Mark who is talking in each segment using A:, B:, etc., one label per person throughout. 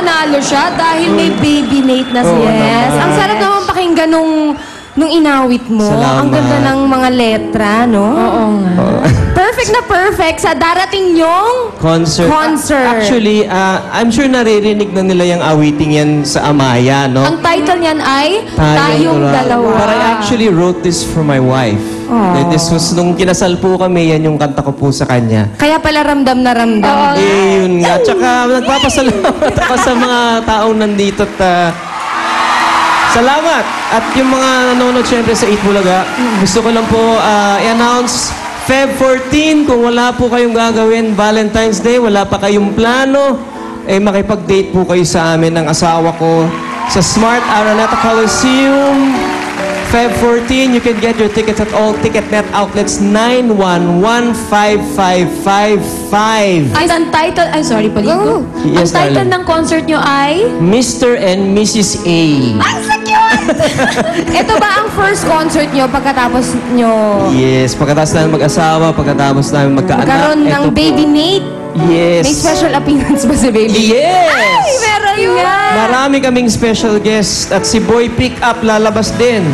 A: mananalo siya dahil may baby Nate na siya. Yes. Ang sarap naman pakinggan nung inawit mo.
B: Salamat.
A: Ang ganda ng mga letra, no? Oo nga. Perfect na perfect sa darating yung
B: Concert. Actually, I'm sure naririnig na nila yung awiting yan sa Amaya, no?
A: Ang title niyan ay Tayong Dalawa.
B: But I actually wrote this for my wife. This was nung kinasal po kami, yan yung kanta ko po sa kanya.
A: Kaya pala ramdam na ramdam.
B: Yun nga. Tsaka nagpapasalamat ako sa mga taong nandito at salamat! At yung mga nanonood syempre sa 8 Bulaga, gusto ko lang po i-announce Feb 14, kung wala po kayong gagawin Valentine's Day, wala pa kayong plano, makipag-date po kayo sa amin ng asawa ko sa Smart Araneta Coliseum. Feb 14, you can get your tickets at all TicketNet outlets 9115555.
A: Ay, ang title, ay sorry, Paligo.
B: Yes,
A: ang title
B: darling.
A: ng concert nyo ay?
B: Mr. and Mrs. A.
A: Ang so cute! Ito ba ang first concert nyo pagkatapos nyo
B: Yes, pagkatapos namin mag-asawa, pagkatapos namin magkaanak.
A: magkaroon ng
B: eto po.
A: baby Nate?
B: Yes.
A: May special appearance ba si baby?
B: Yes!
A: Ay, meron nga!
B: Marami kaming special guest at si Boy Pick Up lalabas din.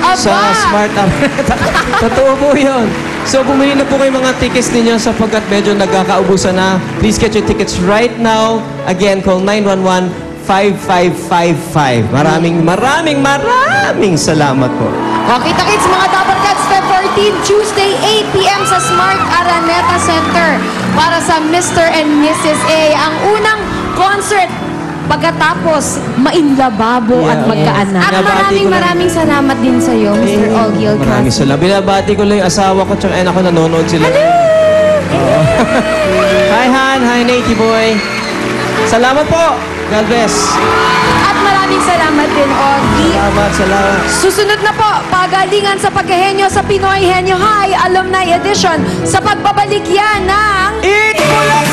A: Aba!
B: Sa Smart Araneta. Totoo po yun. So, bumili na po kayo mga tickets ninyo sapagkat medyo nagkakaubusan na. Please get your tickets right now. Again, call 911-5555. Maraming salamat po.
A: Kita-kits mga Double Cats, Feb 14, Tuesday, 8 p.m. sa Smart Araneta Center para sa Mr. and Mrs. A. Ang unang concert pagkatapos mainlababo at magkaanak. At maraming salamat din sa iyo, Mr. Ogiel.
B: Maraming salamat. Binabati ko lang yung asawa ko tsaka anak ko nanonood sila. Hi, Han. Hi, Nate Boy. Salamat po. God bless.
A: At maraming salamat din, Ogie.
B: Salamat.
A: Susunod na po, pagalingan sa pagkahenyo sa Pinoy Henyo High Alumni Edition sa pagbabalik yan ng
B: Eat Bulaga!